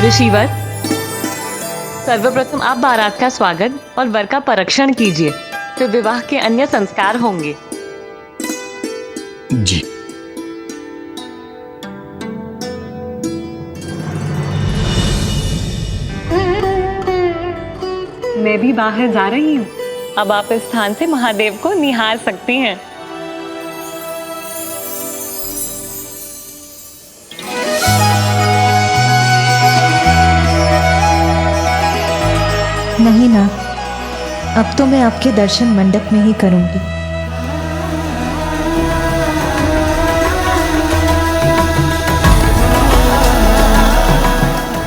ऋषिवर, सर्वप्रथम आप बारात का स्वागत और वर का परीक्षण कीजिए, फिर विवाह के अन्य संस्कार होंगे। जी। मैं भी बाहर जा रही हूँ। अब आप इस स्थान से महादेव को निहार सकती हैं। नहीं ना, अब तो मैं आपके दर्शन मंडप में ही करूंगी।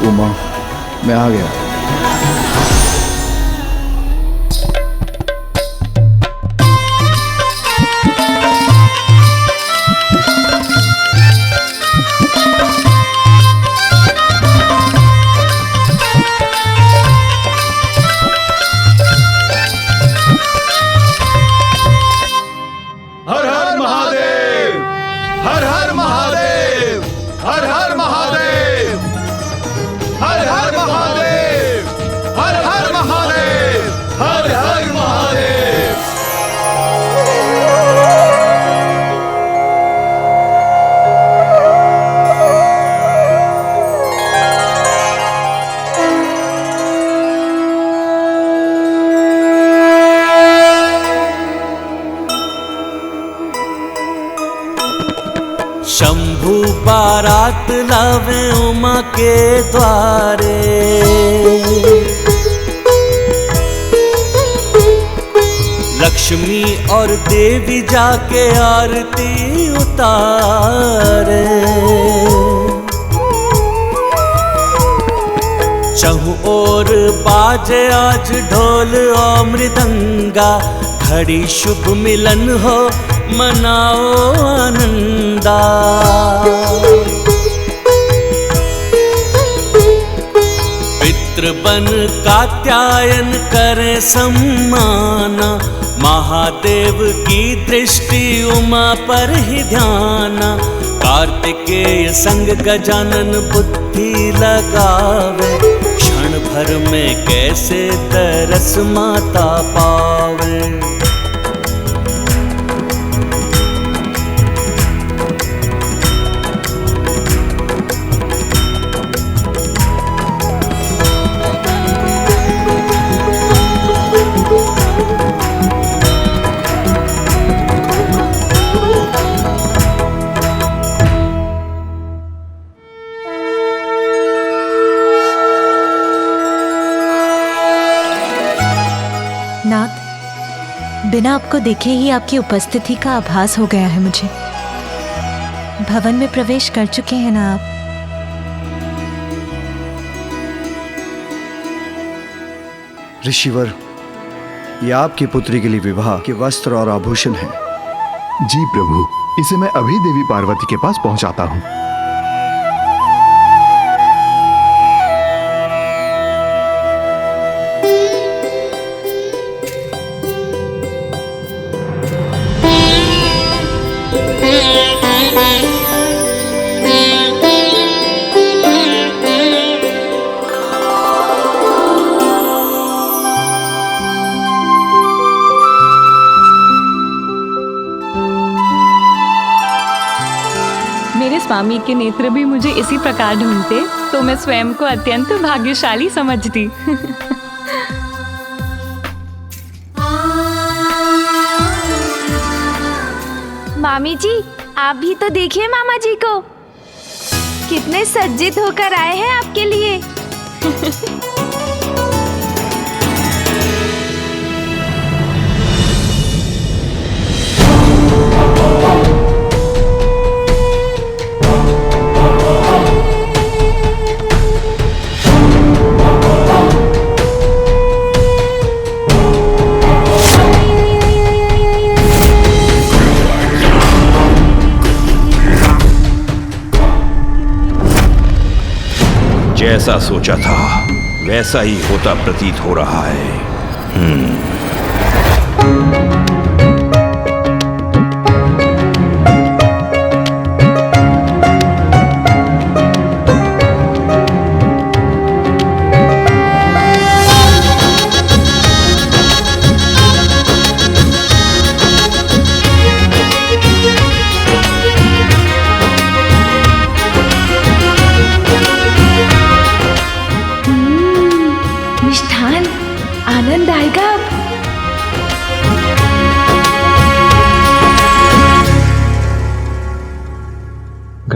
उमा, मैं आ गया। शंभू बारात लावे उमा के द्वारे, लक्ष्मी और देवी जाके आरती उतारे। चहु और बाजे आज ढोल और मृदंगा, घड़ी शुभ मिलन हो मनाओ आनंदा। पितृबन कात्यायन करे सम्माना, महादेव की दृष्टि उमा पर ही ध्याना। कार्तिकेय संग गजानन बुद्धि लगावे, क्षण भर में कैसे तरस माता पावे। नाथ, बिना आपको देखे ही आपकी उपस्थिति का आभास हो गया है मुझे। भवन में प्रवेश कर चुके हैं ना आप? ऋषिवर, ये आपकी पुत्री के लिए विवाह के वस्त्र और आभूषण हैं। जी प्रभु, इसे मैं अभी देवी पार्वती के पास पहुंचाता हूँ। मेरे स्वामी के नेत्र भी मुझे इसी प्रकार ढूंढते तो मैं स्वयं को अत्यंत भाग्यशाली समझती। मामी जी, आप भी तो देखिए मामा जी को, कितने सज्जित होकर आए हैं आपके लिए। जैसा सोचा था वैसा ही होता प्रतीत हो रहा है।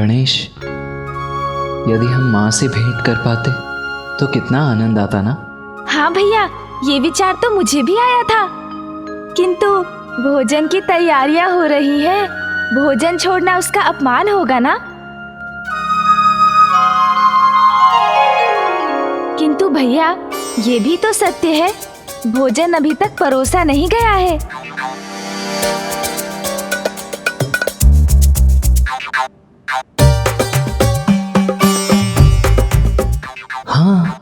गणेश, यदि हम माँ से भेंट कर पाते तो कितना आनंद आता ना। हाँ भैया, ये विचार तो मुझे भी आया था, किंतु भोजन की तैयारियां हो रही है, भोजन छोड़ना उसका अपमान होगा ना। किंतु भैया, ये भी तो सत्य है, भोजन अभी तक परोसा नहीं गया है। हाँ,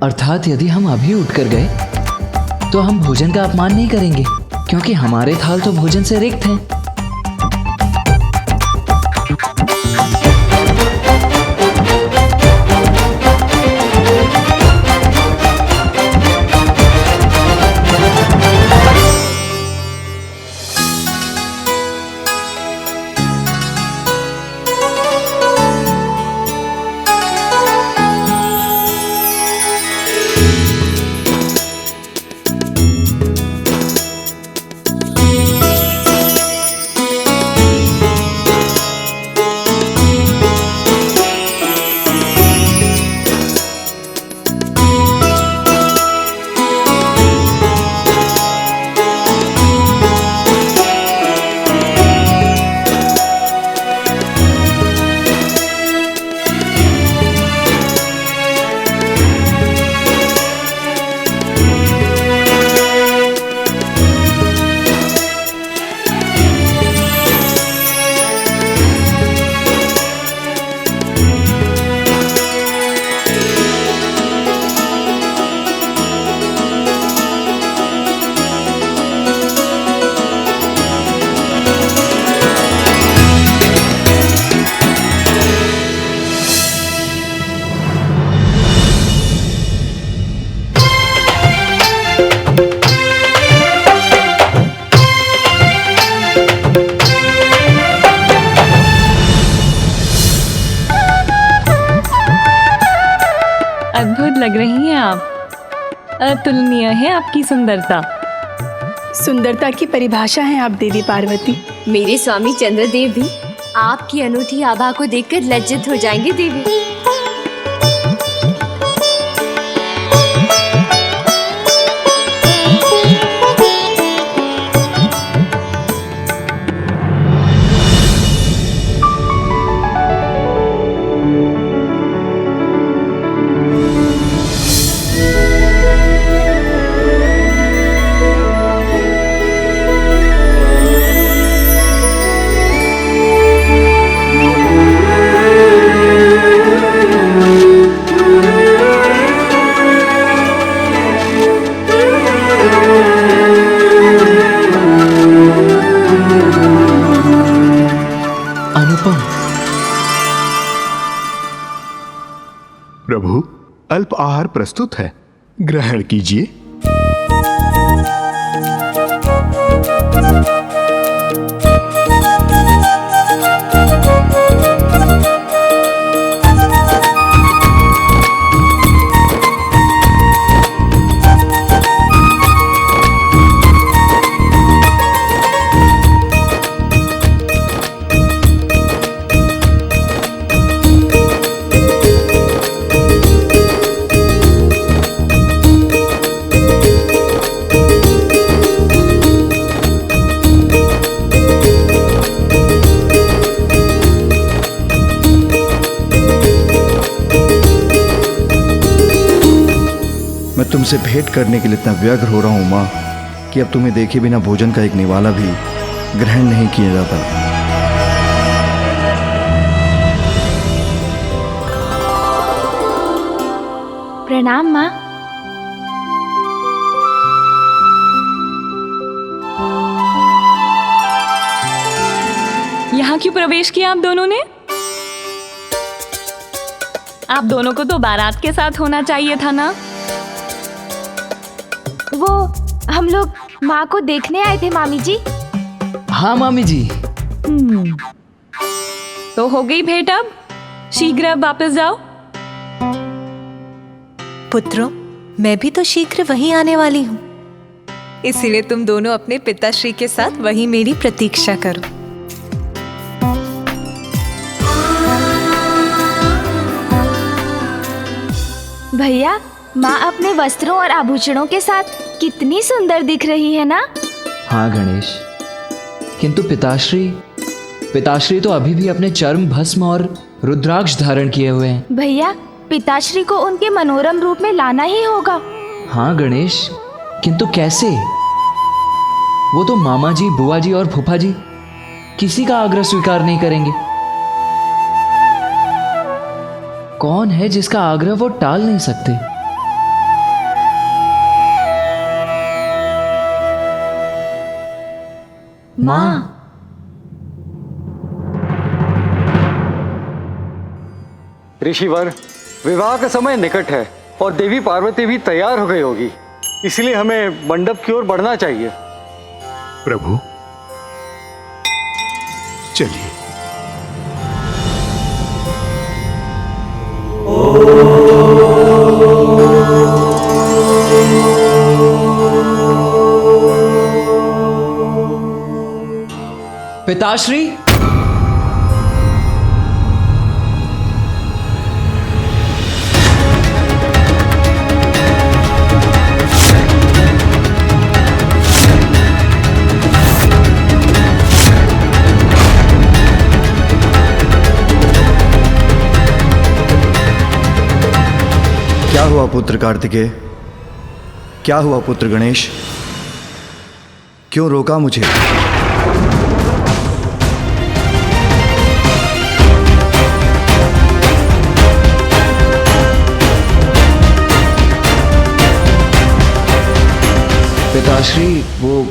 अर्थात यदि हम अभी उठकर गए तो हम भोजन का अपमान नहीं करेंगे, क्योंकि हमारे थाल तो भोजन से रिक्त हैं। अद्भुत लग रही हैं आप, अतुलनीय है आपकी सुंदरता। सुंदरता की परिभाषा है आप देवी पार्वती। मेरे स्वामी चंद्रदेव भी आपकी अनूठी आभा को देखकर लज्जित हो जाएंगे देवी। प्रभु, अल्प आहार प्रस्तुत है, ग्रहण कीजिए। मैं तुमसे भेंट करने के लिए इतना व्यग्र हो रहा हूं माँ कि अब तुम्हें देखे बिना भोजन का एक निवाला भी ग्रहण नहीं किया जाता। प्रणाम माँ। यहाँ क्यों प्रवेश किया आप दोनों ने? आप दोनों को तो बारात के साथ होना चाहिए था ना। वो हम लोग माँ को देखने आए थे मामी जी। हाँ मामी जी। तो हो गई भेंट, अब शीघ्र अब वापस जाओ। पुत्रों, मैं भी तो शीघ्र वहीं आने वाली हूँ, इसीलिए तुम दोनों अपने पिताश्री के साथ वहीं मेरी प्रतीक्षा करो। भैया, माँ अपने वस्त्रों और आभूषणों के साथ कितनी सुंदर दिख रही है ना। हाँ गणेश, किंतु पिताश्री तो अभी भी अपने चर्म भस्म और रुद्राक्ष धारण किए हुए हैं। भैया, पिताश्री को उनके मनोरम रूप में लाना ही होगा। हाँ गणेश, किंतु कैसे? वो तो मामा जी, बुआ जी और फूफा जी किसी का आग्रह स्वीकार नहीं करेंगे। कौन है जिसका आग्रह वो टाल नहीं सकते? माँ। ऋषिवर, विवाह का समय निकट है और देवी पार्वती भी तैयार हो गई होगी, इसलिए हमें मंडप की ओर बढ़ना चाहिए। प्रभु चलिए। पिताश्री, क्या हुआ पुत्र कार्तिकेय? क्या हुआ पुत्र गणेश? क्यों रोका मुझे? पिताश्री, वो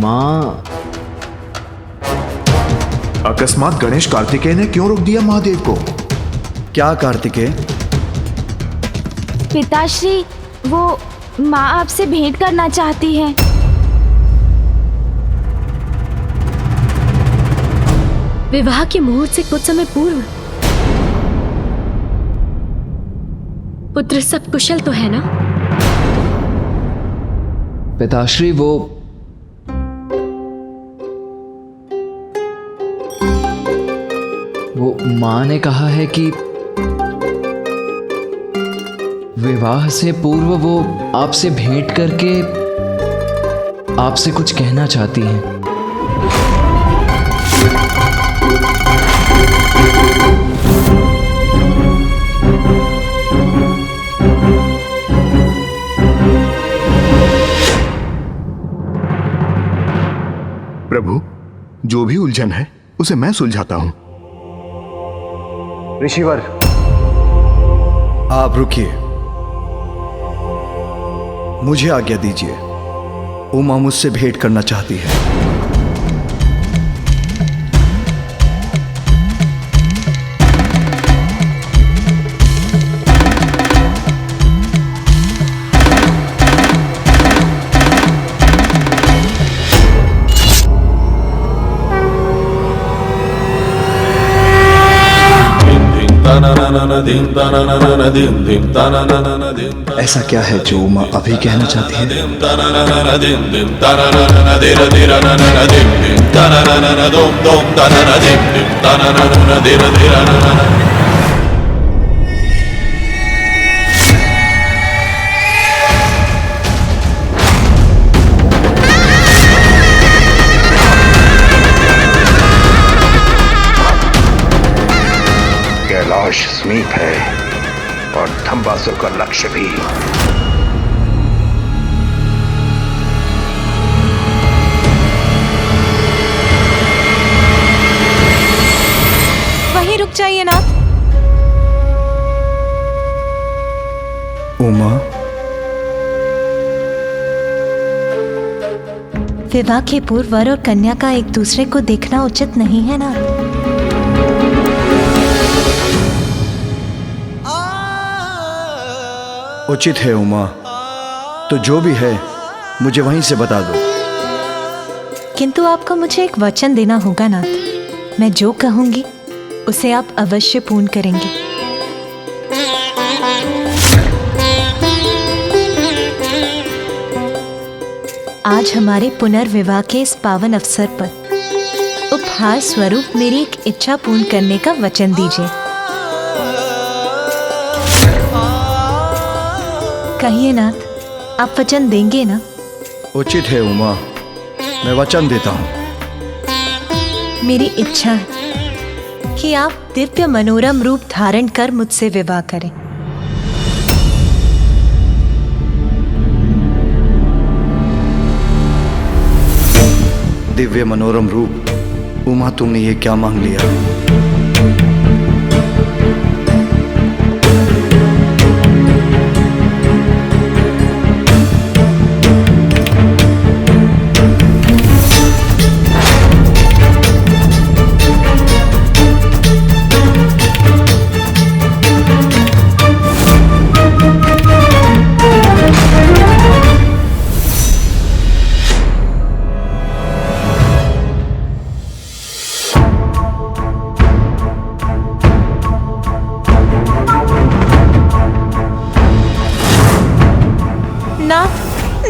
माँ। अकस्मात गणेश कार्तिकेय ने क्यों रोक दिया महादेव को? क्या कार्तिकेय? पिताश्री, वो माँ आपसे भेंट करना चाहती हैं। विवाह के मुहूर्त से कुछ समय पूर्व पुत्र सब कुशल तो है ना? पिताश्री, वो माँ ने कहा है कि विवाह से पूर्व वो आपसे भेंट करके आपसे कुछ कहना चाहती हैं। प्रभु, जो भी उलझन है उसे मैं सुलझाता हूं। ऋषिवर, आप रुकिए, मुझे आज्ञा दीजिए। उमा मुझसे भेंट करना चाहती है। ऐसा क्या है जो उमा अभी कहना चाहती है? कैलाश समीप है और धम्बासुर का लक्ष्य भी। वहीं रुक जाइए नाथ। उमा, विवाह के पूर्व वर और कन्या का एक दूसरे को देखना उचित नहीं है ना। उचित है उमा, तो जो भी है मुझे वहीं से बता दो। किंतु आपको मुझे एक वचन देना होगा नाथ। मैं जो कहूंगी उसे आप अवश्य पूर्ण करेंगे। आज हमारे पुनर्विवाह के इस पावन अवसर पर उपहार स्वरूप मेरी एक इच्छा पूर्ण करने का वचन दीजिए। कहिए नाथ, आप वचन देंगे ना? उचित है उमा, मैं वचन देता हूँ। मेरी इच्छा है कि आप दिव्य मनोरम रूप धारण कर मुझसे विवाह करें। दिव्य मनोरम रूप? उमा, तुमने ये क्या मांग लिया?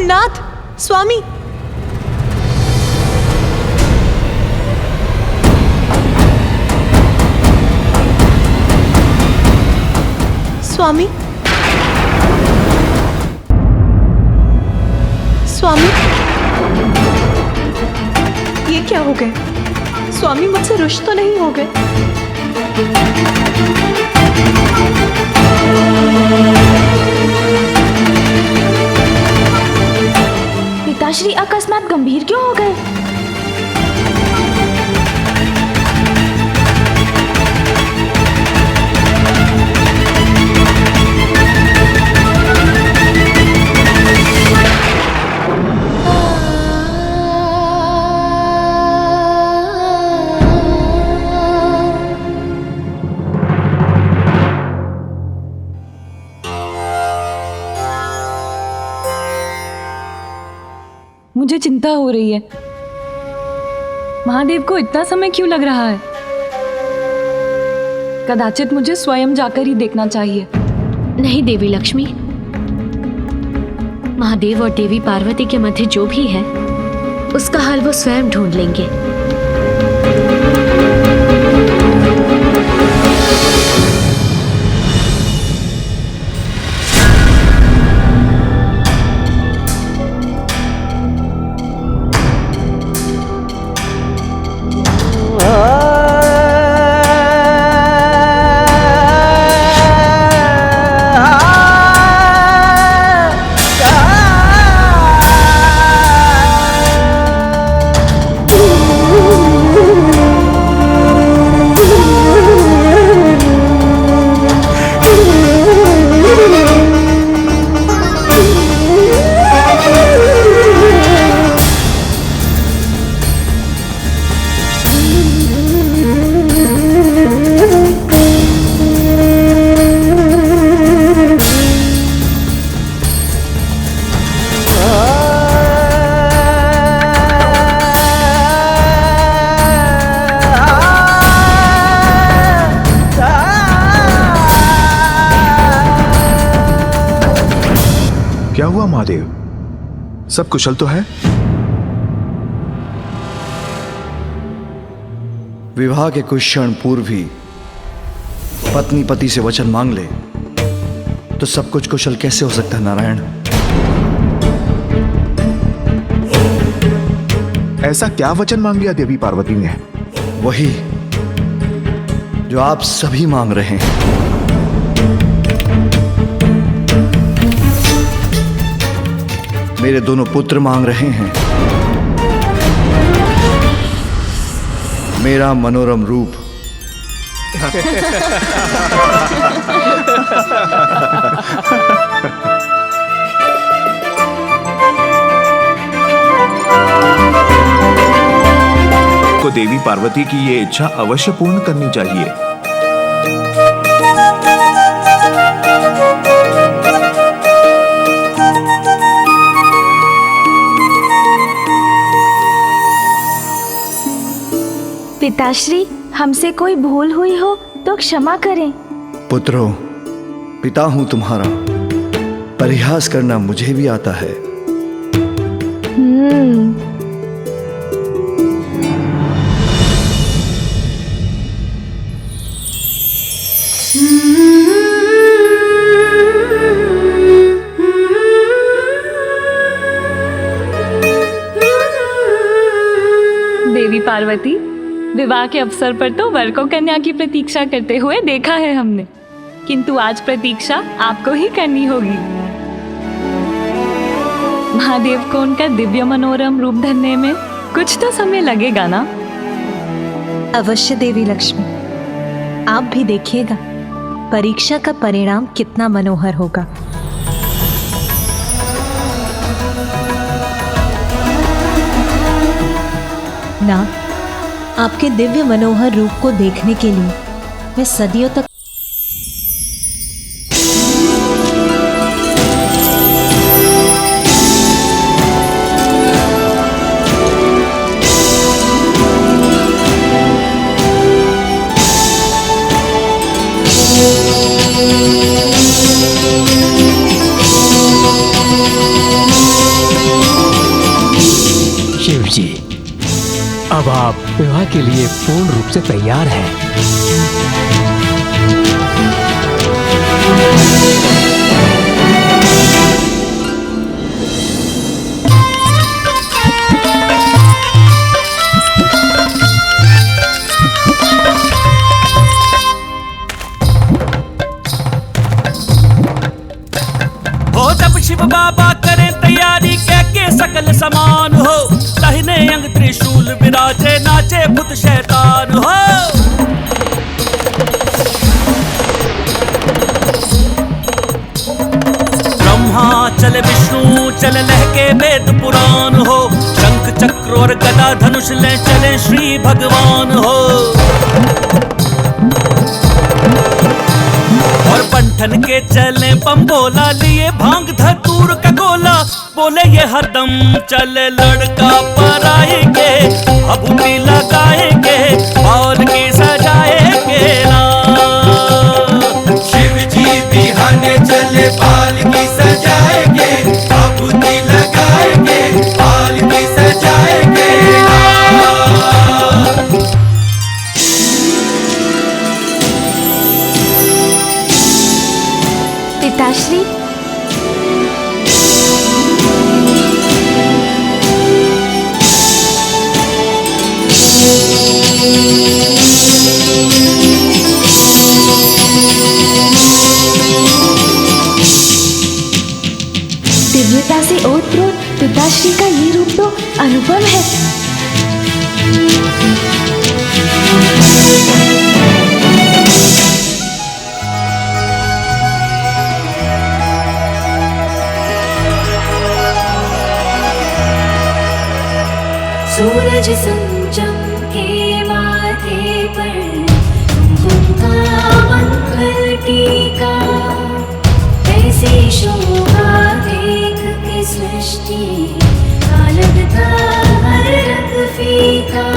नाथ, स्वामी, स्वामी, स्वामी, ये क्या हो गए? स्वामी मुझसे रुष्ट तो नहीं हो गए? पिताश्री अकस्मात गंभीर क्यों हो गए? मुझे चिंता हो रही है। महादेव को इतना समय क्यों लग रहा है? कदाचित मुझे स्वयं जाकर ही देखना चाहिए। नहीं देवी लक्ष्मी, महादेव और देवी पार्वती के मध्य जो भी है उसका हल वो स्वयं ढूंढ लेंगे। क्या हुआ महादेव? सब कुशल तो है? विवाह के कुछ क्षण पूर्व ही पत्नी पति से वचन मांग ले तो सब कुछ कुशल कैसे हो सकता है नारायण? ऐसा क्या वचन मांग लिया देवी पार्वती ने? वही जो आप सभी मांग रहे हैं। मेरे दोनों पुत्र मांग रहे हैं मेरा मनोरम रूप। को देवी पार्वती की ये इच्छा अवश्य पूर्ण करनी चाहिए। पिताश्री, हमसे कोई भूल हुई हो तो क्षमा करें। पुत्रों, पिता हूं तुम्हारा, परिहास करना मुझे भी आता है। पार्वती, विवाह के अवसर पर तो वर को कन्या की प्रतीक्षा करते हुए देखा है हमने, किंतु आज प्रतीक्षा आपको ही करनी होगी। महादेव को उनका दिव्य मनोरम रूप धरने में कुछ तो समय लगेगा ना? अवश्य देवी लक्ष्मी, आप भी देखिएगा परीक्षा का परिणाम कितना मनोहर होगा। ना, आपके दिव्य मनोहर रूप को देखने के लिए मैं सदियों तक शिव जी, अब आप विवाह के लिए पूर्ण रूप से तैयार हैं। हो जब शिव बाबा करें तैयारी कह के सकल समान हो, दाहिने अंग त्रिशूल विराजे नाचे भूत शैतान हो। ब्रह्मा चले विष्णु चले लहके वेद पुराण हो, शंख चक्र और गदा धनुष ले चले श्री भगवान हो। और बंठन के चले बम्बोला लिए भांग धतूर का गोला, बोले ये हरदम चले लड़का पराएंगे, भभूति लगाएंगे और की सजाएंगे ना। शिव जी बिहाने चले बाल की सजाएंगे, भभूति लगाएंगे बाल की सजाएंगे ना। पिताश्री, दिव्यता से ओतप्रोत पिताश्री का ये रूप तो अनुपम है। सूरज संचम के माथे पर कुमकुम का मंगल टीका, ऐसी शोभा देख के सृष्टि का लगता हर रंग फीका।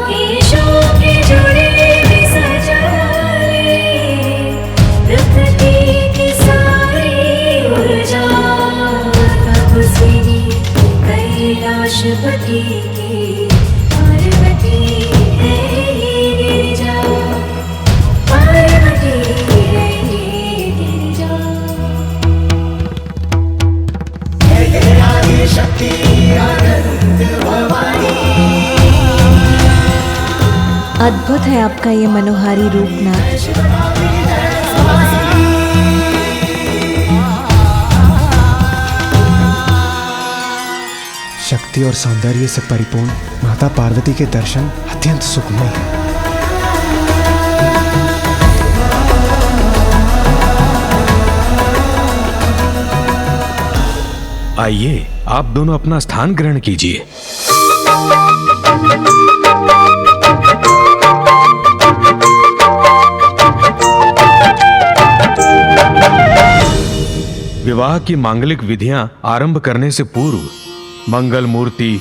केशों के जुड़े भी सजाए, प्रकृति की सारी ऊर्जा तब सिनी कैलाशपति की पार्वती है ये गिरिजा, पार्वती है ये गिरिजा। शक्ति आनंद भवानी। अद्भुत है आपका ये मनोहारी रूप नाथ। शक्ति और सौंदर्य से परिपूर्ण माता पार्वती के दर्शन अत्यंत सुखमय हैं। आइए, आप दोनों अपना स्थान ग्रहण कीजिए। विवाह की मांगलिक विधियां आरंभ करने से पूर्व मंगल मूर्ति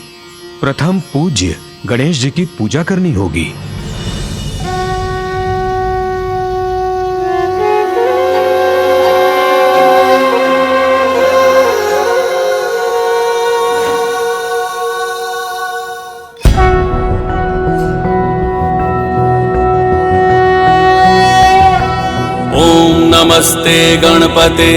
प्रथम पूज्य गणेश जी की पूजा करनी होगी। ओम नमस्ते गणपते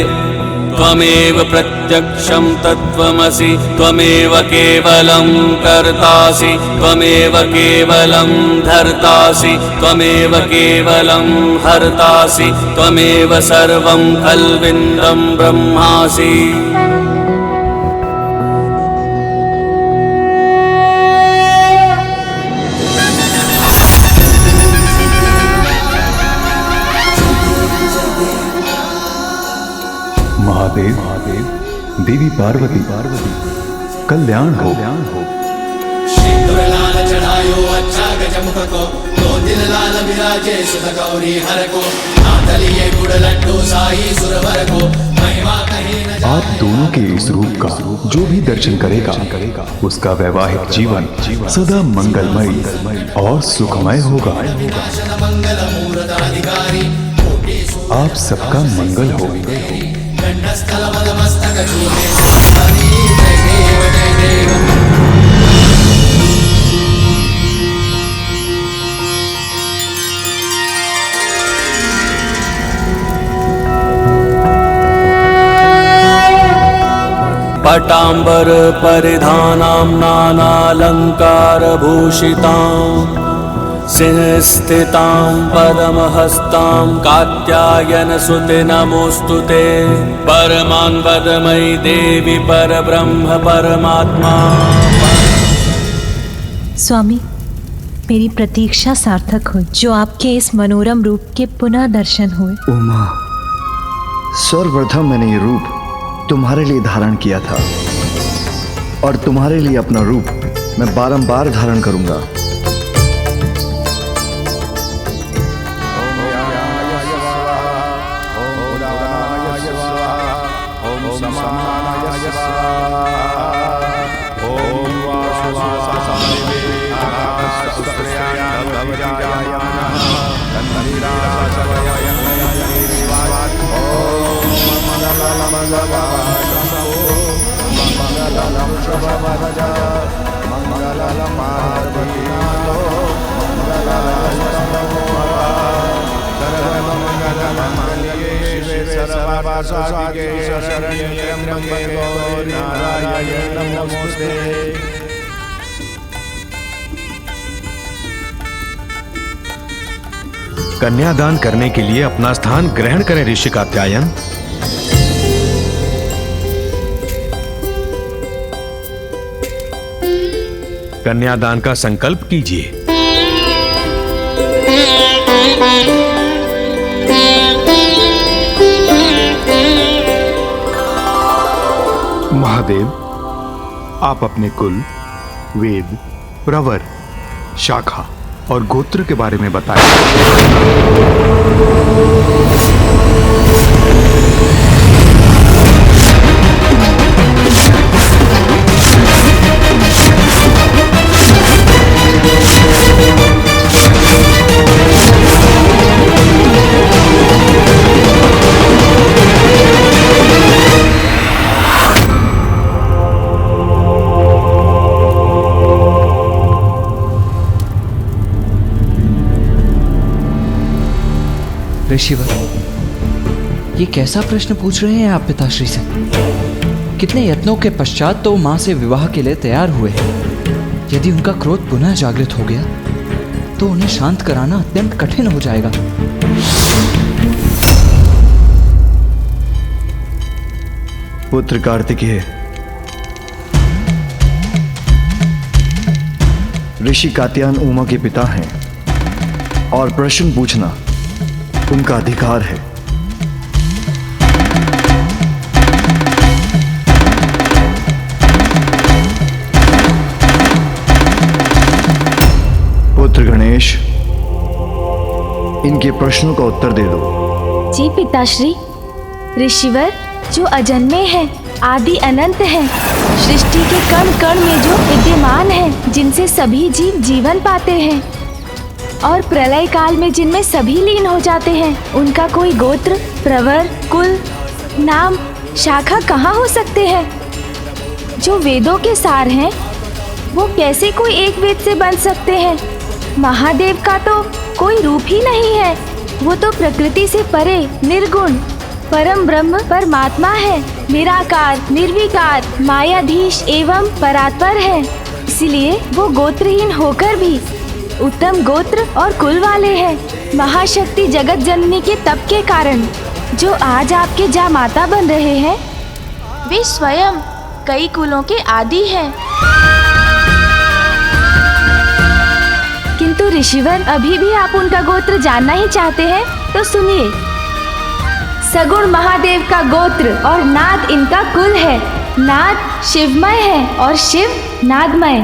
त्वमेव प्रत्यक्षं तत्त्वमसि त्वमेव केवलं कर्तासि त्वमेव केवलं धर्तासि त्वमेव केवलं हर्तासि त्वमेव सर्वं खल्विन्दं ब्रह्मासि। महादेव देवी पार्वती कल्याण हो। सिंदूर लाल चढ़ायो अच्छा गजमुख को, दो दिल लाल विराजे सुध गौरी हर को, हाथ लिए गुड़ लड्डू साई सुरवर को, महिमा कहीं न जाए। आप दोनों के इस रूप का जो भी दर्शन करेगा उसका वैवाहिक जीवन सदा मंगलमय और सुखमय होगा। मंगल मूर्त अधिकारी आप सबका मंगल हो। गंडस्थल मदमस्तक शोभे हरि जय देव जय देव। पटांबर परिधानां नानालंकारभूषितां सिंहस्थितां पद्महस्तां कात्यायनसुते नमोस्तुते। परमां पदमयि देवी परब्रह्म परमात्मा। स्वामी, मेरी प्रतीक्षा सार्थक हुई जो आपके इस मनोरम रूप के पुनः दर्शन हुए। उमा, सर्वप्रथम मैंने ये रूप तुम्हारे लिए धारण किया था और तुम्हारे लिए अपना रूप मैं बारंबार धारण करूंगा। कन्यादान करने के लिए अपना स्थान ग्रहण करें ऋषि कात्यायन। कन्यादान का संकल्प कीजिए। महादेव, आप अपने कुल, वेद, प्रवर, शाखा और गोत्र के बारे में बताएं। ऋषिवर, ये कैसा प्रश्न पूछ रहे हैं आप पिताश्री से? कितने यत्नों के पश्चात तो मां से विवाह के लिए तैयार हुए हैं। यदि उनका क्रोध पुनः जागृत हो गया तो उन्हें शांत कराना अत्यंत कठिन हो जाएगा। पुत्र कार्तिकेय, ऋषि कात्यायन उमा के पिता हैं और प्रश्न पूछना उनका अधिकार है। पुत्र गणेश, इनके प्रश्नों का उत्तर दे दो। जी पिताश्री। ऋषिवर जो अजन्मे हैं, आदि अनंत हैं, सृष्टि के कण कण में जो विद्यमान हैं, जिनसे सभी जीव जीवन पाते हैं और प्रलय काल में जिनमें सभी लीन हो जाते हैं, उनका कोई गोत्र, प्रवर, कुल, नाम, शाखा कहाँ हो सकते हैं? जो वेदों के सार हैं, वो कैसे कोई एक वेद से बन सकते हैं? महादेव का तो कोई रूप ही नहीं है। वो तो प्रकृति से परे, निर्गुण, परम ब्रह्म परमात्मा है, निराकार निर्विकार मायाधीश एवं परात्पर है। इसलिए वो गोत्रहीन होकर भी उत्तम गोत्र और कुल वाले हैं। महाशक्ति जगत जननी के तप के कारण जो आज आपके जामाता बन रहे हैं, वे स्वयं कई कुलों के आदि हैं। किंतु ऋषिवर, अभी भी आप उनका गोत्र जानना ही चाहते हैं तो सुनिए। सगुण महादेव का गोत्र और नाद इनका कुल है। नाद शिवमय है और शिव नादमय।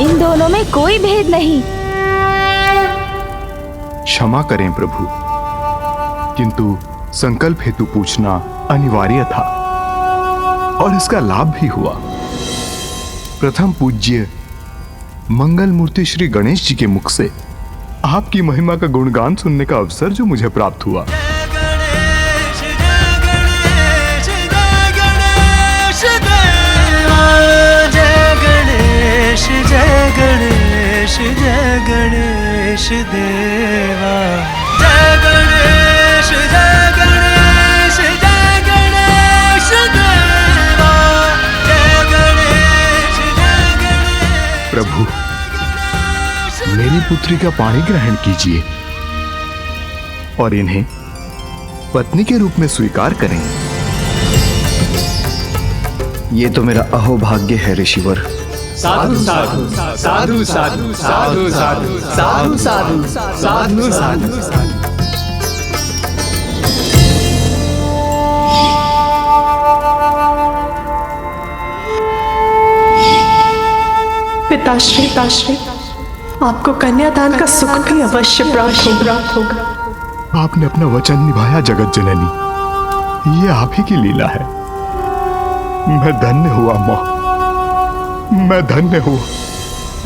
इन दोनों में कोई भेद नहीं। क्षमा करें प्रभु, किंतु संकल्प हेतु पूछना अनिवार्य था और इसका लाभ भी हुआ। प्रथम पूज्य मंगल मूर्ति श्री गणेश जी के मुख से आपकी महिमा का गुणगान सुनने का अवसर जो मुझे प्राप्त हुआ। जय गणेश जय गणेश देवा, जय गणेश जय गणेश जय गणेश देवा, जय गणेश जय गणेश। प्रभु, मेरी पुत्री का पाणी ग्रहण कीजिए और इन्हें पत्नी के रूप में स्वीकार करें। ये तो मेरा अहोभाग्य है ऋषिवर। साधु साधु साधु साधु साधु साधु साधु साधु साधु साधु। पिताश्री, आपको कन्यादान का सुख भी अवश्य प्राप्त होगा। आपने अपना वचन निभाया जगत जननी, ये आप ही की लीला है। मैं धन्य हुआ माँ, मैं धन्य हूँ।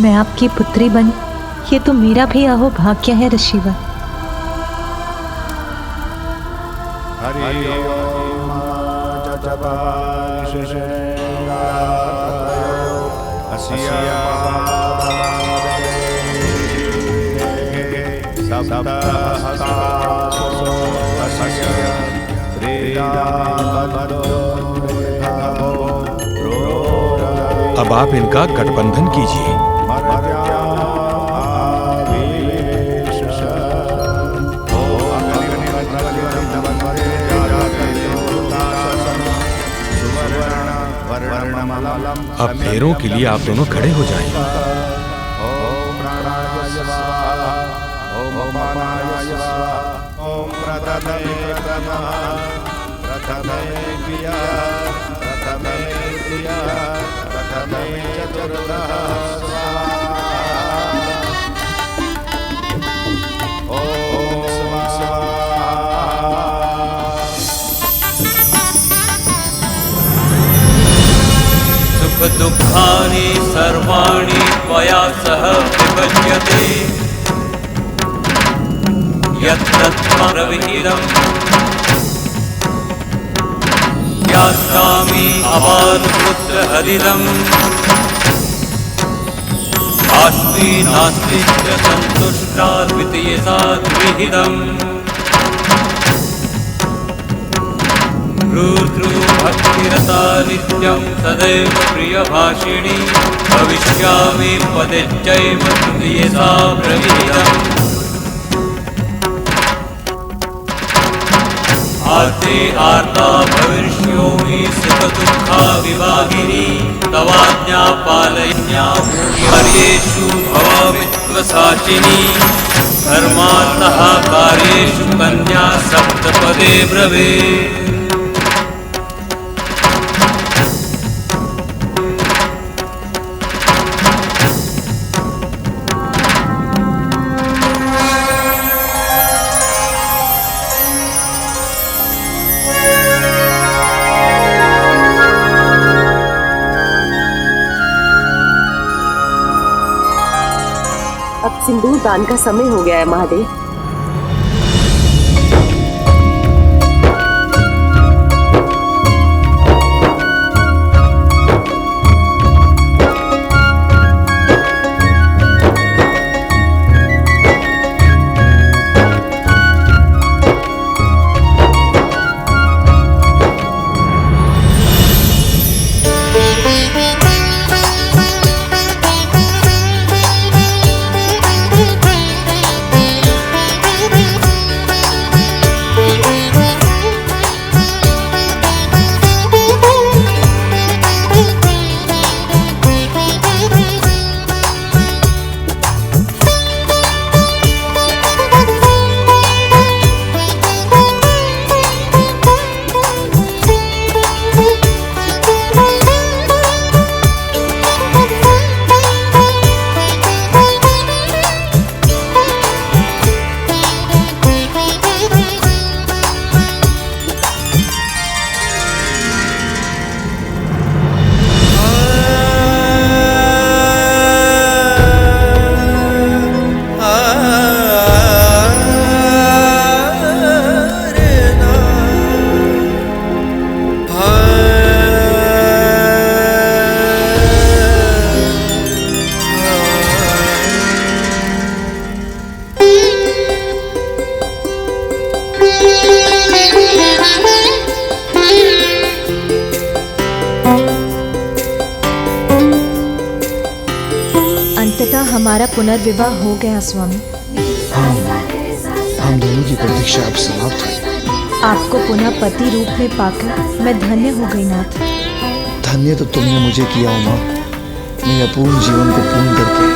मैं आपकी पुत्री बनी, ये तो मेरा भी अहोभाग्य है ऋषिवर। अब आप इनका गठबंधन कीजिए। अब फेरों के लिए आप दोनों खड़े हो जाएं। सुख दुःखानि सर्वाणि त्वया सह विभज्यते, यत्तत्त्वविहितम् यास्यामि अपारपुत्रहरिदम्, अस्मि नास्ति च सन्तुष्टा द्वितीयसा द्विहितम्। भक्तिरता नित्यं सदैव प्रियभाषिणी, भविष्यामि पदेच्चैव तृतीयसा प्रविहितम्। आर्ते आर्ता भविष्योमि सुखदुःखा विभागिनी, तवाज्ञा पालयन्या कार्येषु भवामित्वसाचिनी, धर्मार्थः कार्येषु कन्या सप्तपदे ब्रवीत्। अब सिंदूर दान का समय हो गया है महादेव। अंततः हमारा पुनर्विवाह हो गया स्वामी। हम दोनों की प्रतीक्षा अब समाप्त हुई। आपको पुनः पति रूप में पाकर मैं धन्य हो गई नाथ। धन्य तो तुमने मुझे किया उमा, मेरे अपूर्ण जीवन को पूर्ण करके।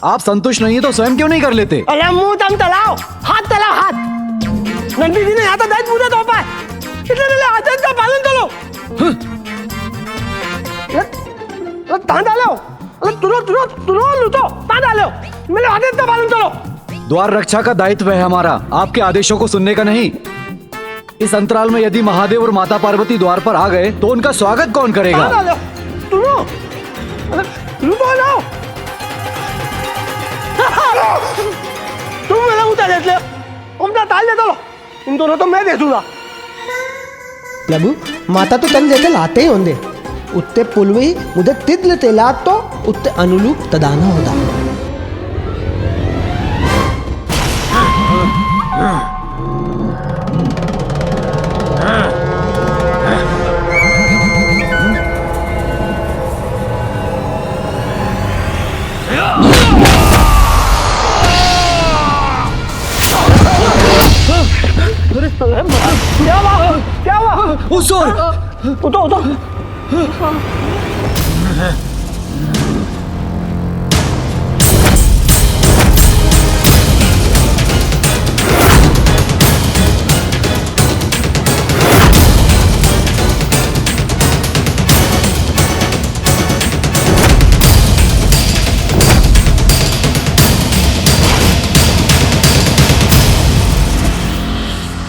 आप संतुष्ट नहीं है तो स्वयं क्यों नहीं कर लेते? अरे मुंह दम तलाओ, हाथ तलाओ, हाथ। नंदी जी ने यहाँ तो दायित्व मुझे तोपा है, इसलिए मेरे आदेश का पालन करो। तान डालो, तुरो लूटो, तान डालो, मेरे आदेश का पालन करो। द्वार रक्षा का दायित्व है हमारा, आपके आदेशों को सुनने का नहीं। इस अंतराल में यदि महादेव और माता पार्वती द्वार पर आ गए तो उनका स्वागत कौन करेगा? तान डालो, लूटो जाओ। तुम मेरा उतार देख ले, उनका ताल दे दो, इन दोनों तो मैं दे दूंगा। प्रभु माता तो तन देते लाते ही होंगे, उत्ते पुलवी मुझे तिद्ल तेलात तो उत्ते अनुरूप तदाना होता। क्या हुआ? उठो।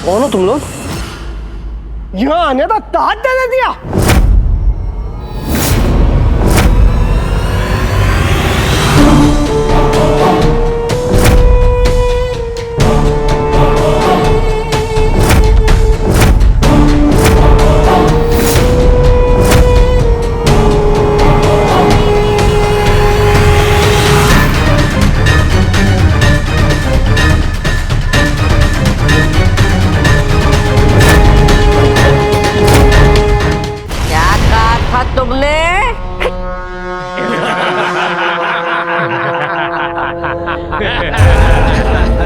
कौन हो तुम लोग? यहाँ आने का दाद दे दिया।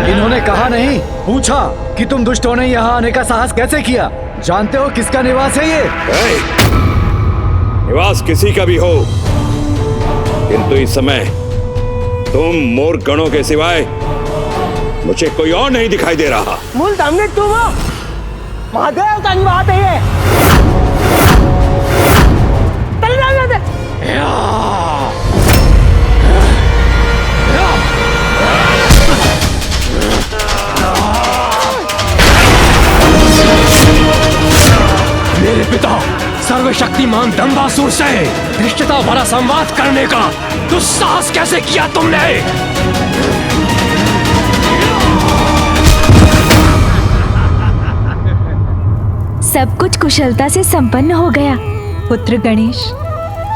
इन्होंने कहा नहीं, पूछा कि तुम दुष्टों ने यहाँ आने का साहस कैसे किया? जानते हो किसका निवास है ये? निवास किसी का भी हो, किंतु इस समय तुम मोर गणों के सिवाय मुझे कोई और नहीं दिखाई दे रहा। मूल सामने तुम हो, महादेव का निवास है ये। चले जाओ यहाँ से। मेरे पिता सर्वशक्तिमान दंबासुर से धृष्टता भरा संवाद करने का दुस्साहस कैसे किया तुमने? सब कुछ कुशलता से संपन्न हो गया। पुत्र गणेश,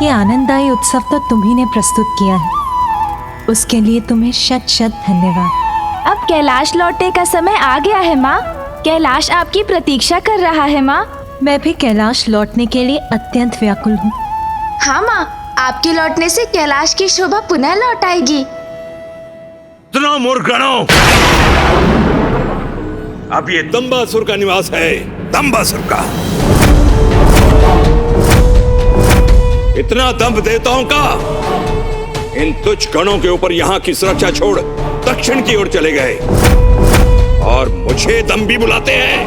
ये आनंददायी उत्सव तो तुम्ही ने प्रस्तुत किया है, उसके लिए तुम्हें शत शत धन्यवाद। अब कैलाश लौटने का समय आ गया है माँ। कैलाश आपकी प्रतीक्षा कर रहा है माँ। मैं भी कैलाश लौटने के लिए अत्यंत व्याकुल हूँ। हाँ माँ, आपके लौटने से कैलाश की शोभा पुनः लौट आएगी। सुनो मूर्खगणों, अब ये दंबासुर का निवास है, दंबासुर का। इतना दंभ देवताओं का इन तुच्छ गणों के ऊपर यहाँ की सुरक्षा छोड़ दक्षिण की ओर चले गए और मुझे दम भी बुलाते हैं।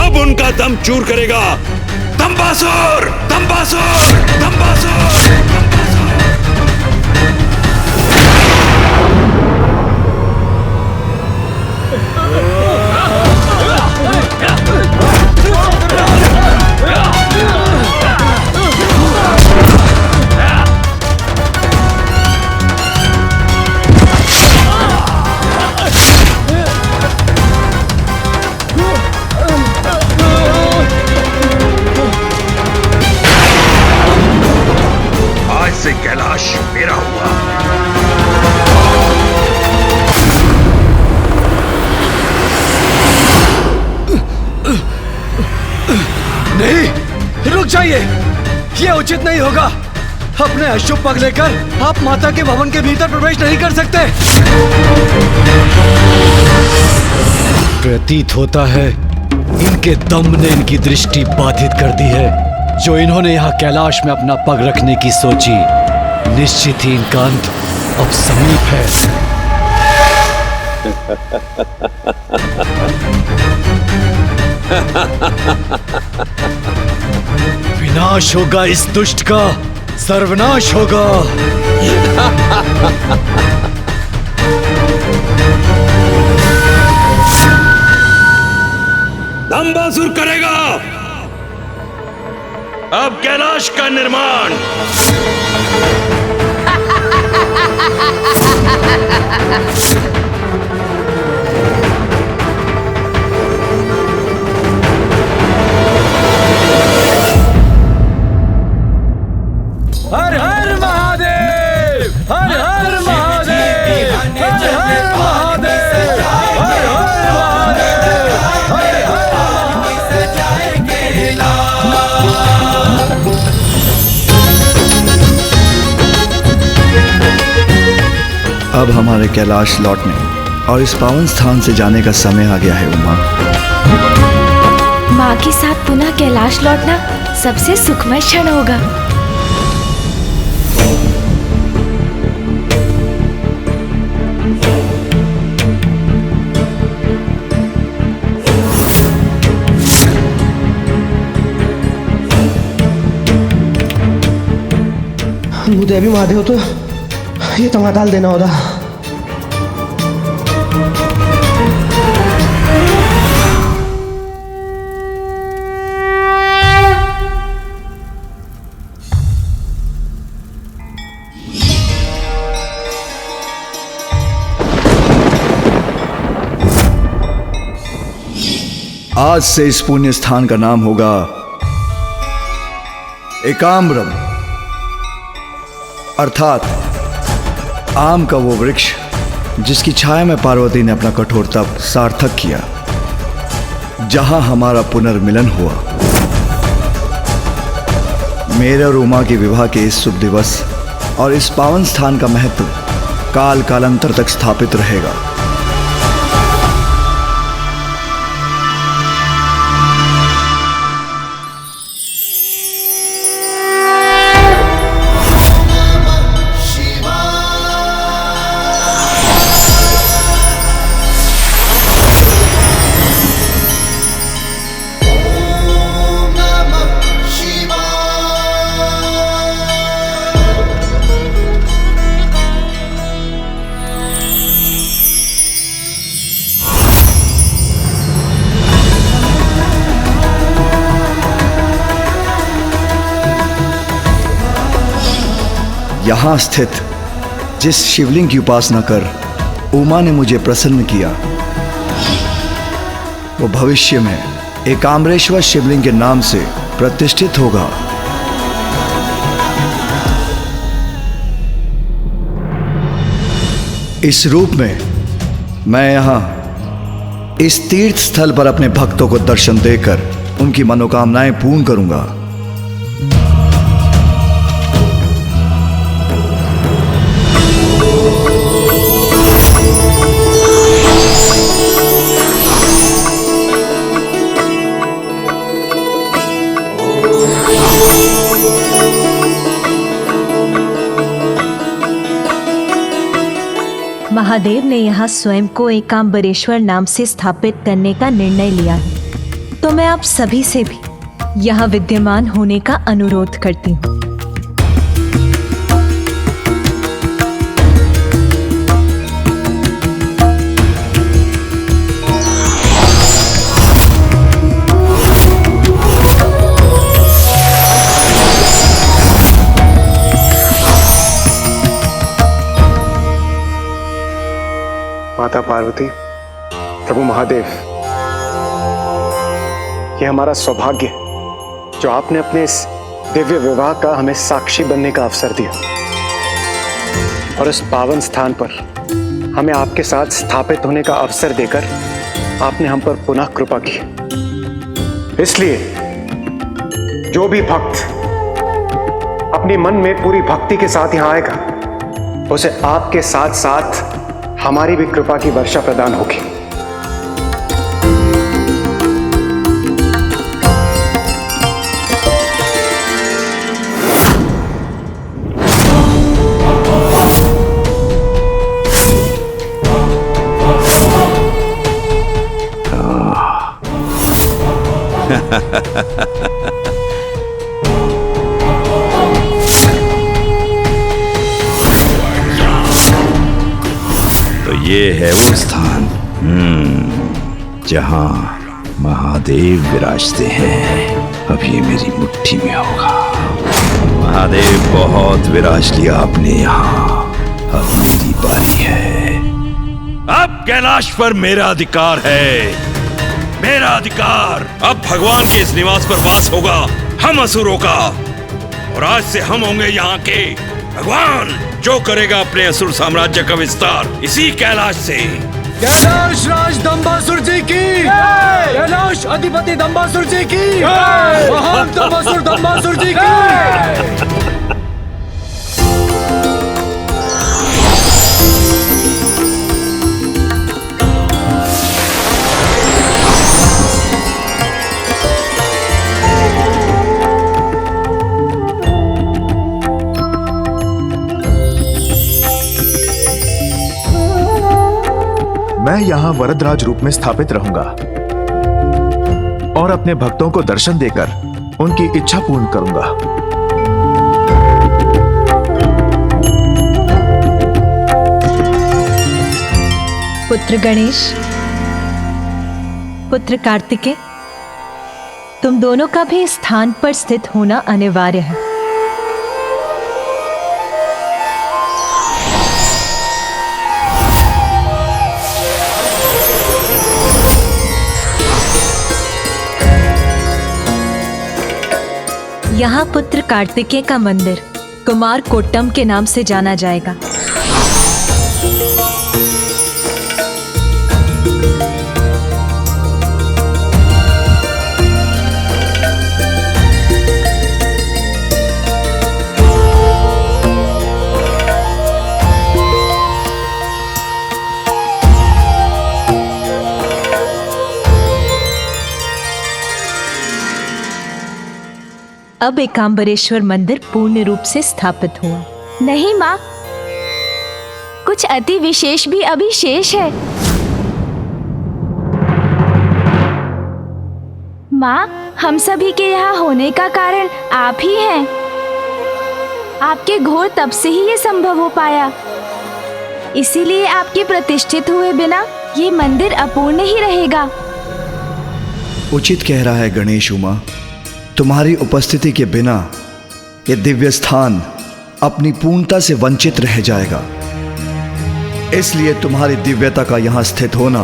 अब उनका दम चूर करेगा दंबासुर, दंबासुर, दंबासुर। से कैलाश मेरा हुआ। नहीं, रुक जाइए, ये उचित नहीं होगा। अपने अशुभ पग लेकर आप माता के भवन के भीतर प्रवेश नहीं कर सकते। प्रतीत होता है इनके दम ने इनकी दृष्टि बाधित कर दी है। जो इन्होंने यहाँ कैलाश में अपना पग रखने की सोची, निश्चित ही इनका अंत अब समीप है। विनाश होगा इस दुष्ट का, सर्वनाश होगा। दंबासुर करेगा अब कैलाश का निर्माण। हर हर महादेव, हर हर महादेव, हर हर महादेव, हर हर महादेव, हर अब हमारे कैलाश लौटने और इस पावन स्थान से जाने का समय आ गया है उमा। माँ के साथ पुनः कैलाश लौटना सबसे सुखमय क्षण होगा। मुझे अभी महादेव तो ये टमाटाल देना होगा। आज से इस पुण्य स्थान का नाम होगा एकाम्रम, अर्थात आम का वो वृक्ष जिसकी छाया में पार्वती ने अपना कठोर तप सार्थक किया, जहां हमारा पुनर्मिलन हुआ। मेरे और उमा के विवाह के इस शुभ दिवस और इस पावन स्थान का महत्व काल कालांतर तक स्थापित रहेगा। यहां स्थित जिस शिवलिंग की उपासना कर उमा ने मुझे प्रसन्न किया, वो भविष्य में एकाम्रेश्वर शिवलिंग के नाम से प्रतिष्ठित होगा। इस रूप में मैं यहां इस तीर्थ स्थल पर अपने भक्तों को दर्शन देकर उनकी मनोकामनाएं पूर्ण करूंगा। महादेव ने यहाँ स्वयं को एकांबरेश्वर नाम से स्थापित करने का निर्णय लिया है, तो मैं आप सभी से भी यहाँ विद्यमान होने का अनुरोध करती हूँ। माता पार्वती, प्रभु महादेव, ये हमारा सौभाग्य है जो आपने अपने इस दिव्य विवाह का हमें साक्षी बनने का अवसर दिया और इस पावन स्थान पर हमें आपके साथ स्थापित होने का अवसर देकर आपने हम पर पुनः कृपा की। इसलिए जो भी भक्त अपनी मन में पूरी भक्ति के साथ यहां आएगा, उसे आपके साथ साथ हमारी भी कृपा की वर्षा प्रदान होगी। तो ये है वो स्थान जहां महादेव विराजते हैं। अब ये मेरी मुट्ठी में होगा। महादेव बहुत विराज लिया आपने यहाँ, अब मेरी बारी है। अब कैलाश पर मेरा अधिकार है, मेरा अधिकार। अब भगवान के इस निवास पर वास होगा हम असुरों का, और आज से हम होंगे यहाँ के भगवान। जो करेगा अपने असुर साम्राज्य का विस्तार इसी कैलाश से। कैलाश राज दंबासुर जी की, कैलाश अधिपति दंबासुर जी की, महान दंबासुर दंबासुर जी की। मैं यहाँ वरदराज रूप में स्थापित रहूंगा और अपने भक्तों को दर्शन देकर उनकी इच्छा पूर्ण करूंगा। पुत्र गणेश, पुत्र कार्तिकेय, तुम दोनों का भी इस स्थान पर स्थित होना अनिवार्य है। यहाँ पुत्र कार्तिकेय का मंदिर कुमार कोट्टम के नाम से जाना जाएगा। अब एकांबरेश्वर मंदिर पूर्ण रूप से स्थापित हुआ। नहीं माँ, कुछ अति विशेष भी अभी शेष है। माँ, हम सभी के यहाँ होने का कारण आप ही हैं। आपके घोर तप से ही ये संभव हो पाया। इसीलिए आपके प्रतिष्ठित हुए बिना ये मंदिर अपूर्ण ही रहेगा। उचित कह रहा है गणेश उमा, तुम्हारी उपस्थिति के बिना ये दिव्य स्थान अपनी पूर्णता से वंचित रह जाएगा। इसलिए तुम्हारी दिव्यता का यहाँ स्थित होना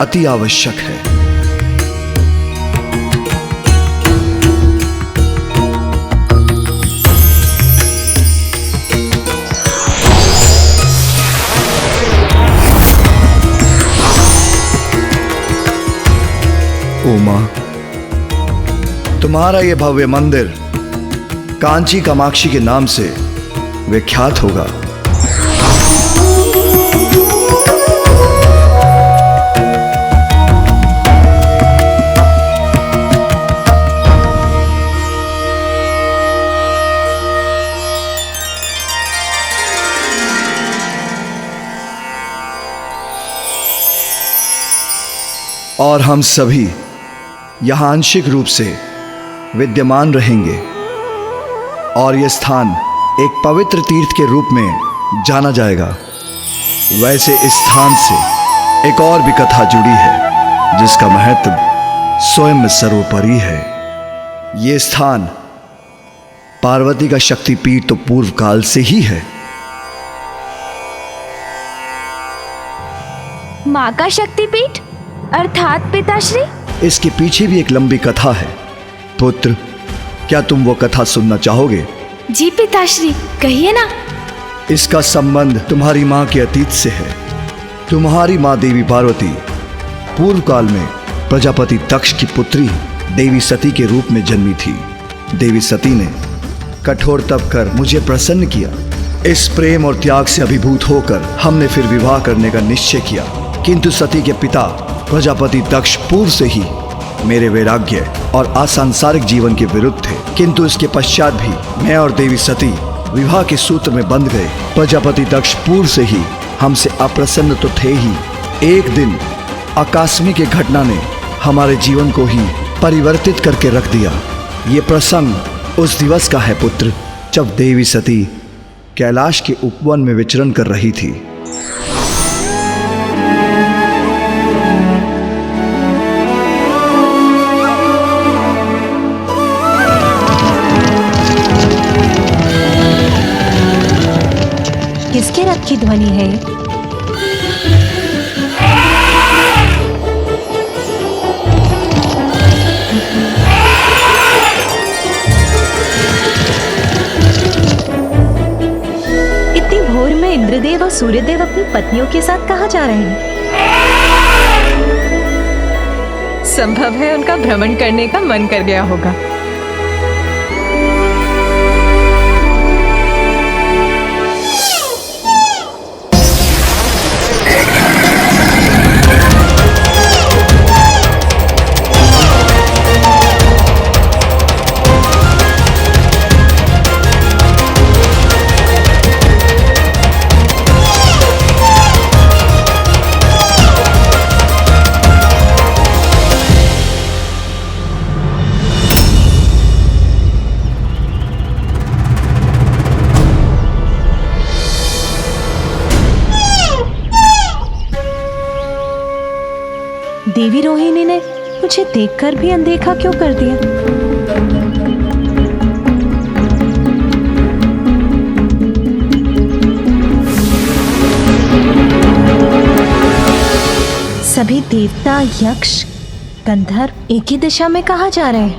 अति आवश्यक है। उमा, तुम्हारा ये भव्य मंदिर कांची कामाक्षी के नाम से विख्यात होगा। और हम सभी यहाँ आंशिक रूप से विद्यमान रहेंगे और यह स्थान एक पवित्र तीर्थ के रूप में जाना जाएगा। वैसे इस स्थान से एक और भी कथा जुड़ी है जिसका महत्व स्वयं में सर्वोपरि है। ये स्थान पार्वती का शक्तिपीठ तो पूर्व काल से ही है। माँ का शक्तिपीठ अर्थात पिताश्री? इसके पीछे भी एक लंबी कथा है। पुत्र, क्या तुम वो कथा सुनना चाहोगे? जी पिताश्री, कहिए ना। इसका संबंध तुम्हारी माँ के अतीत से है। तुम्हारी माँ देवी पार्वती पूर्व काल में प्रजापति दक्ष की पुत्री देवी सती के रूप में जन्मी थी। देवी सती ने कठोर तप कर मुझे प्रसन्न किया। इस प्रेम और त्याग से अभिभूत होकर हमने फिर विवाह करने का निश्चय किया, किंतु सती के पिता प्रजापति दक्ष पूर्व से ही मेरे वैराग्य और असंसारिक जीवन के विरुद्ध थे। किंतु इसके पश्चात भी मैं और देवी सती विवाह के सूत्र में बंध गए। प्रजापति दक्ष पूर्व से ही हमसे अप्रसन्न तो थे ही, एक दिन आकस्मिक एक घटना ने हमारे जीवन को ही परिवर्तित करके रख दिया। ये प्रसंग उस दिवस का है पुत्र, जब देवी सती कैलाश के उपवन में विचरण कर रही थी। किसके रथ की ध्वनि है? इतनी भोर में इंद्रदेव और सूर्यदेव अपनी पत्नियों के साथ कहाँ जा रहे हैं? संभव है उनका भ्रमण करने का मन कर गया होगा। देवी रोहिणी ने मुझे देखकर भी अनदेखा क्यों कर दिया? सभी देवता, यक्ष, गंधर्व एक ही दिशा में कहाँ जा रहे हैं?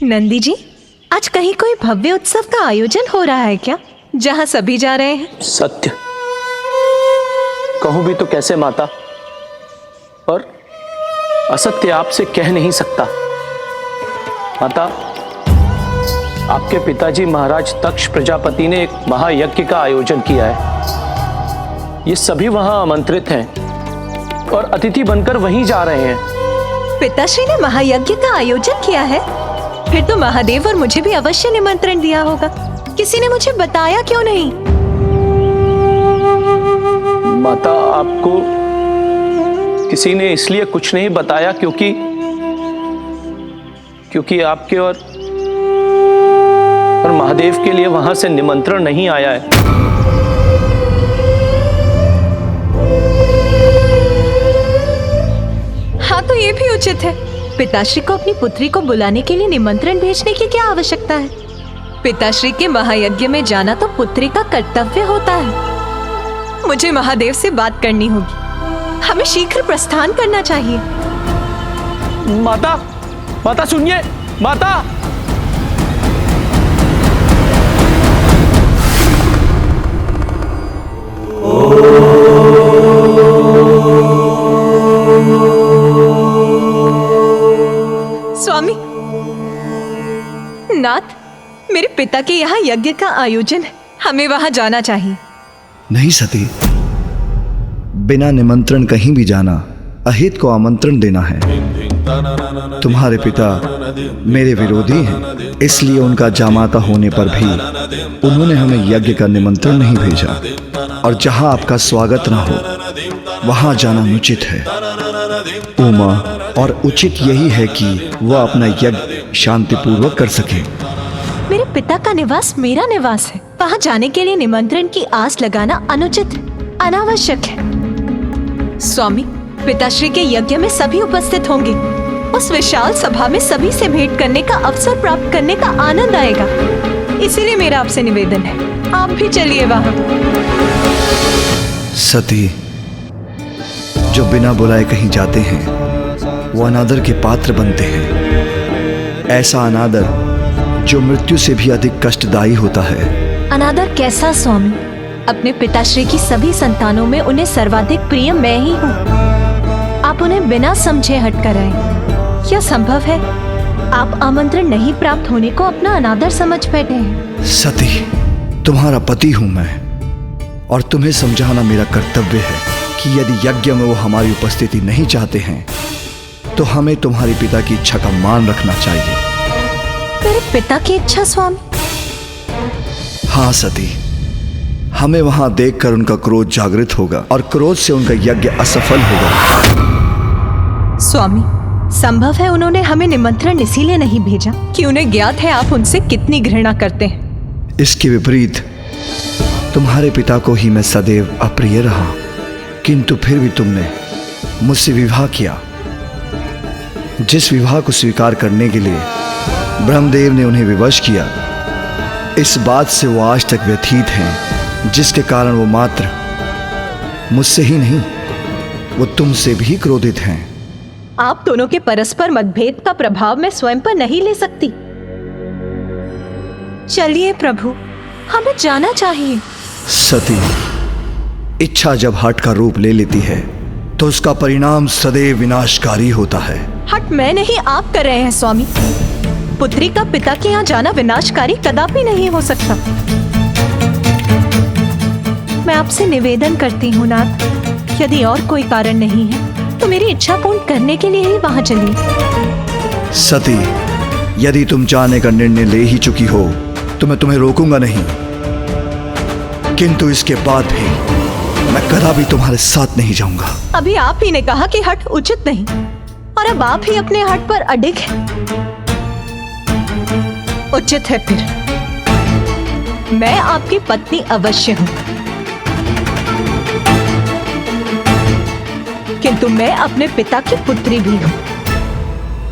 नंदी जी, आज कहीं कोई भव्य उत्सव का आयोजन हो रहा है क्या, जहां सभी जा रहे हैं? सत्य कहूं भी तो कैसे माता, और असत्य आपसे कह नहीं सकता। माता, आपके पिताजी महाराज दक्ष प्रजापति ने एक महायज्ञ का आयोजन किया है। ये सभी वहां आमंत्रित हैं और अतिथि बनकर वहीं जा रहे हैं। पिताश्री ने महायज्ञ का आयोजन किया है? फिर तो महादेव और मुझे भी अवश्य निमंत्रण दिया होगा। किसी ने मुझे बताया क्यों नहीं? माता, आपको किसी ने इसलिए कुछ नहीं बताया क्योंकि आपके और महादेव के लिए वहां से निमंत्रण नहीं आया है। हाँ, तो ये भी उचित है। पिताश्री को अपनी पुत्री को बुलाने के लिए निमंत्रण भेजने की क्या आवश्यकता है? पिताश्री के महायज्ञ में जाना तो पुत्री का कर्तव्य होता है। मुझे महादेव से बात करनी होगी। हमें शीघ्र प्रस्थान करना चाहिए। माता, माता सुनिए, माता। स्वामी, नाथ, मेरे पिता के यहाँ यज्ञ का आयोजन है, हमें वहां जाना चाहिए। नहीं सती, बिना निमंत्रण कहीं भी जाना अहित को आमंत्रण देना है। तुम्हारे पिता मेरे विरोधी हैं, इसलिए उनका जामाता होने पर भी उन्होंने हमें यज्ञ का निमंत्रण नहीं भेजा, और जहां आपका स्वागत न हो वहां जाना अनुचित है उमा, और उचित यही है कि वह अपना यज्ञ शांतिपूर्वक कर सके। मेरे पिता का निवास मेरा निवास है, वहां जाने के लिए निमंत्रण की आस लगाना अनुचित, अनावश्यक है। स्वामी, पिताश्री के यज्ञ में सभी उपस्थित होंगे। उस विशाल सभा में सभी से भेंट करने का अवसर प्राप्त करने का आनंद आएगा। इसीलिए मेरा आपसे निवेदन है, आप भी चलिए वहां। सती, जो बिना बुलाए कहीं जाते हैं वो अनादर के पात्र बनते हैं। ऐसा अनादर जो मृत्यु से भी अधिक कष्टदायी होता है। अनादर कैसा स्वामी? अपने पिताश्री की सभी संतानों में उन्हें सर्वाधिक प्रिय मैं ही हूँ। आप उन्हें बिना समझे हट कर आए, क्या संभव है? आप आमंत्रण नहीं प्राप्त होने को अपना अनादर समझ बैठे हैं। सती, तुम्हारा पति हूं मैं, और तुम्हें समझाना मेरा कर्तव्य है कि यदि यज्ञ में वो हमारी उपस्थिति नहीं चाहते हैं तो हमें तुम्हारे पिता की इच्छा का मान रखना चाहिए। मेरे पिता की इच्छा स्वामी? हाँ सती, हमें वहां देखकर उनका क्रोध जागृत होगा और क्रोध से उनका यज्ञ असफल होगा। स्वामी, संभव है उन्होंने हमें निमंत्रण इसीलिए नहीं भेजा कि उन्हें ज्ञात है आप उनसे कितनी घृणा करते हैं। इसके विपरीत तुम्हारे पिता को ही मैं सदैव अप्रिय रहा, किंतु फिर भी तुमने मुझसे विवाह किया। जिस विवाह को स्वीकार करने के लिए ब्रह्मदेव ने उन्हें विवश किया, इस बात से वो आज तक व्यथित हैं, जिसके कारण वो मात्र मुझसे ही नहीं, वो तुमसे भी क्रोधित हैं। आप दोनों के परस्पर मतभेद का प्रभाव मैं स्वयं पर नहीं ले सकती। चलिए प्रभु, हमें जाना चाहिए। सती, इच्छा जब हठ का रूप ले लेती है तो उसका परिणाम सदैव विनाशकारी होता है। हट मैं नहीं, आप कर रहे हैं स्वामी। पुत्री का पिता के यहाँ जाना विनाशकारी कदापि नहीं हो सकता। मैं आपसे निवेदन करती हूँ नाथ, यदि और कोई कारण नहीं है तो मेरी इच्छा पूर्ण करने के लिए ही वहां चलिए। सती, यदि तुम जाने का निर्णय ले ही चुकी हो तो मैं तुम्हें रोकूंगा नहीं, किंतु इसके बाद भी मैं कदापि तुम्हारे साथ नहीं जाऊंगा। अभी आप ही ने कहा कि हट उचित नहीं, और अब आप ही अपने हट पर अडिग हैं। उचित है फिर, मैं आपकी पत्नी अवश्य हूं, किंतु मैं अपने पिता की पुत्री भी हूं,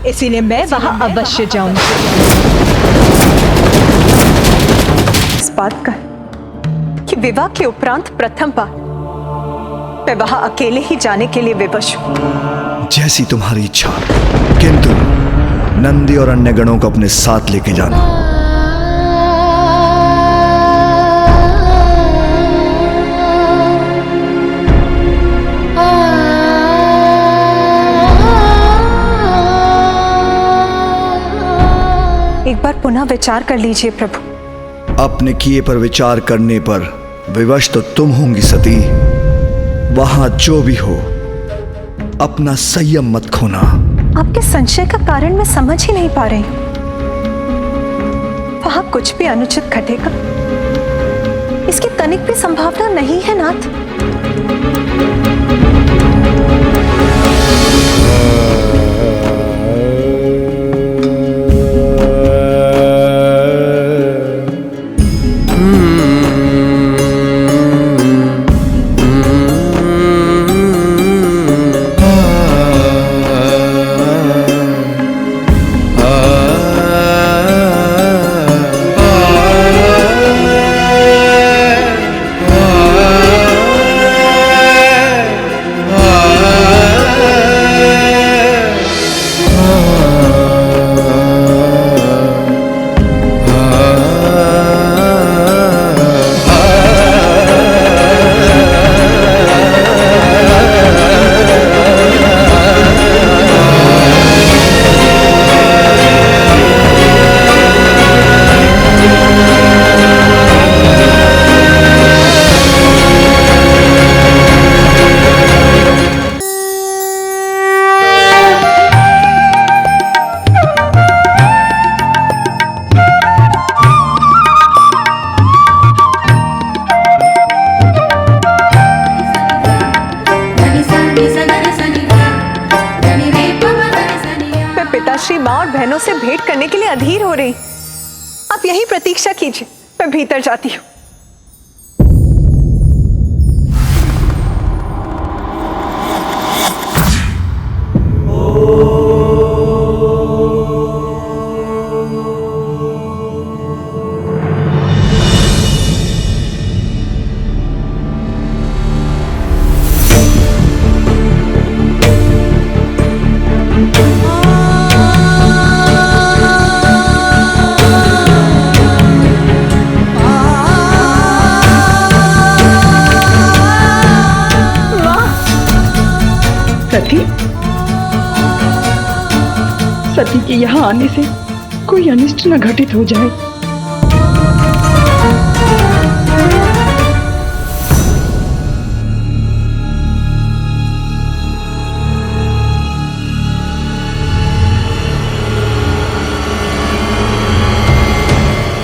इसीलिए मैं वहां अवश्य जाऊंगी। इस बात का कि विवाह के उपरांत प्रथम बार मैं वहां अकेले ही जाने के लिए विवश हूं। जैसी तुम्हारी इच्छा, किंतु नंदी और अन्य गणों को अपने साथ लेके जाना। एक बार पुनः विचार कर लीजिए प्रभु। अपने किए पर विचार करने पर विवश तो तुम होंगी सती। वहां जो भी हो, अपना संयम मत खोना। आपके संशय का कारण मैं समझ ही नहीं पा रही हूं। वहां कुछ भी अनुचित घटेगा, इसकी तनिक भी संभावना नहीं है नाथ। बहनों से भेंट करने के लिए अधीर हो रही। आप यही प्रतीक्षा कीजिए, मैं भीतर जाती हूँ। सती के यहाँ आने से कोई अनिष्ट न घटित हो जाए।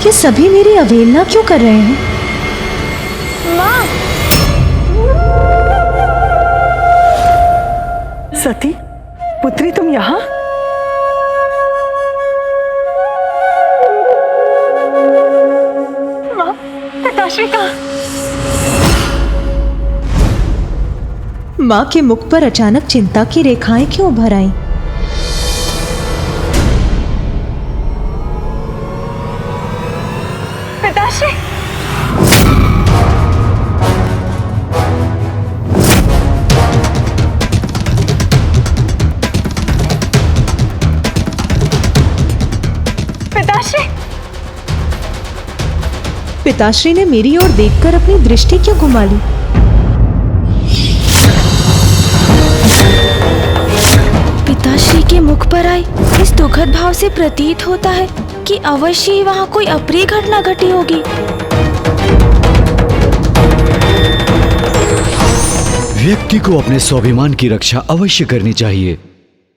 ये सभी मेरी अवहेलना क्यों कर रहे हैं? माँ! सती, पुत्री तुम यहाँ? माँ, पिताश्री कहाँ? माँ के मुख पर अचानक चिंता की रेखाएं क्यों उभर आईं? पिताश्री! पिताश्री! पिताश्री ने मेरी ओर देखकर अपनी दृष्टि क्यों घुमा ली? पिताश्री के मुख पर आई इस दुखद भाव से प्रतीत होता है कि अवश्य ही वहाँ कोई अप्रिय घटना घटी होगी। व्यक्ति को अपने स्वाभिमान की रक्षा अवश्य करनी चाहिए।